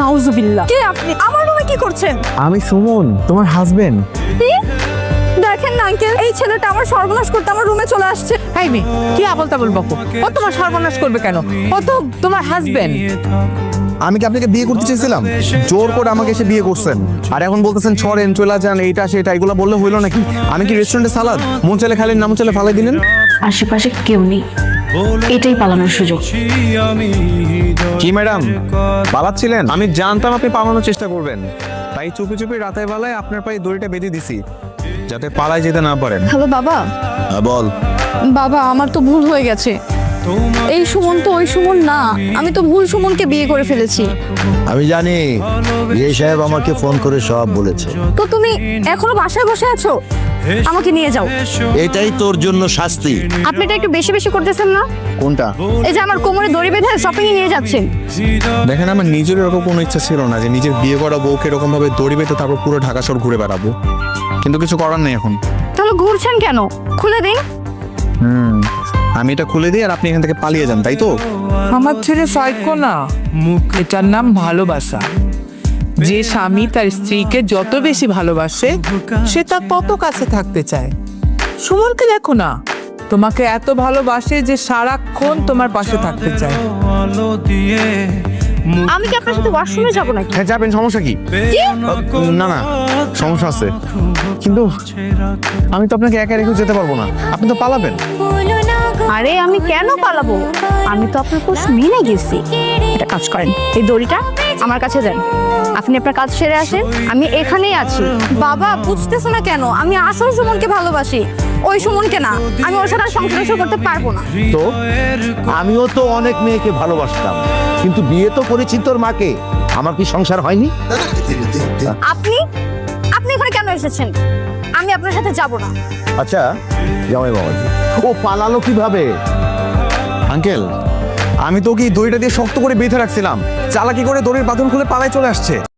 নাউজুবিল্লাহ। কে আপনি? আমার রুমে কি করছেন? আমি সুমন, তোমার হাজবেন্ড। কি? দেখেন না আঙ্কেল, এই ছেলেটা আমার সর্বনাশ করতে আমার রুমে চলে আসছে। হাই মেয়ে, কি আবল তাবল বকো? ও তোমার সর্বনাশ করবে কেন? ও তো তোমার হাজবেন্ড। আমি কি আপনাকে বিয়ে করতে চেয়েছিলাম? জোর করে আমাকে এসে বিয়ে করছেন, আর এখন বলতেছেন ছড়েন চলে যান, এইটা সেটা, এগুলো বললে হইলো নাকি? আমি কি রেস্টুরেন্টে সালাদ মন চাইলে খাইলেন, না মন চাইলে ফালাই দিলেন? আশেপাশে কেউ নেই, এটাই পালানোর সুযোগ। কি ম্যাডাম পালাচ্ছিলেন? আমি জানতাম আপনি পালানোর চেষ্টা করবেন, তাই চুপি চুপি রাতের বেলায় আপনার পায়ে দড়িটা বেঁধে দিছি যাতে পালাই যেতে না পারেন। হ্যালো বাবা। বল। বাবা, আমার তো ভুল হয়ে গেছে। এই সুমন তো ওই সুমন না, আমি তো ভুল সুমনকে বিয়ে করে ফেলেছি। আমি জানি, বিয়ে সাহেব আমাকে ফোন করে সব বলেছে। তো তুমি এখনো বাসায় বসে আছো? আমাকে নিয়ে যাও। এটাই তোর জন্য শাস্তি। আপনি এটা একটু বেশি বেশি করতেছেন না? কোনটা? এই যে আমার কোমরে দড়ি বেঁধে শপিং এ নিয়ে যাচ্ছেন। দেখেন, আমার নিজের এরকম কোনো ইচ্ছা ছিল না যে নিজের বিয়ে করা বউকে এরকম ভাবে দড়ি বেঁধে তারপর পুরো ঢাকা শহর ঘুরে বেড়াবো, কিন্তু কিছু করার নেই এখন। তাহলে ঘুরছেন কেন? খুলে দিন। আমি এটা খুলে দিই আর আপনি এখান থেকে পালিয়ে যান, তাই তো? আমার ছেলে সাইকো না, এটার নাম ভালোবাসা। যে স্বামী তার স্ত্রীকে যত বেশি ভালোবাসে, সে তার তত কাছে থাকতে চায়। সুমনকে দেখো না, তোমাকে এত ভালোবাসে যে সারাক্ষণ তোমার পাশে থাকতে চায়। আমি কি আপনার সাথে ওয়াশরুমে যাব নাকি? হ্যাঁ যাবেন, সমস্যা কি? না না, সমস্যা আছে, কিন্তু আমি তো আপনাকে একা রেখে যেতে পারবো না, আপনি তো পালাবেন। আরে আমি কেন পালাবো? আমি তো আপনার কোর্স মেনে গেছি। এটা কাজ করেন, এই দড়িটা আমার কাছে দেন, আপনি আপনার কাজ সেরে আসেন, আমি এখানেই আছি। বাবা বুঝতেছ না কেন? আমি আসল সুমনকে ভালোবাসি, ওই সুমনকে না। আমি ওর সাথে সংসার করতে পারবো না। তো আমিও তো অনেক মেয়েকে ভালোবাসতাম, কিন্তু বিয়ে তো করেছি তোর মাকে। আমার কি সংসার হয়নি? আপনি আপনি এখানে কেন এসেছেন? আমি আপনার সাথে যাব না। আচ্ছা জামাই বাবাজি, ও পালালো কিভাবে? আঙ্কেল, আমি তো কি দড়িটা দিয়ে শক্ত করে বেঁধে রাখছিলাম, চালাকি করে দড়ির বাঁধন খুলে পালায় চলে আসছে।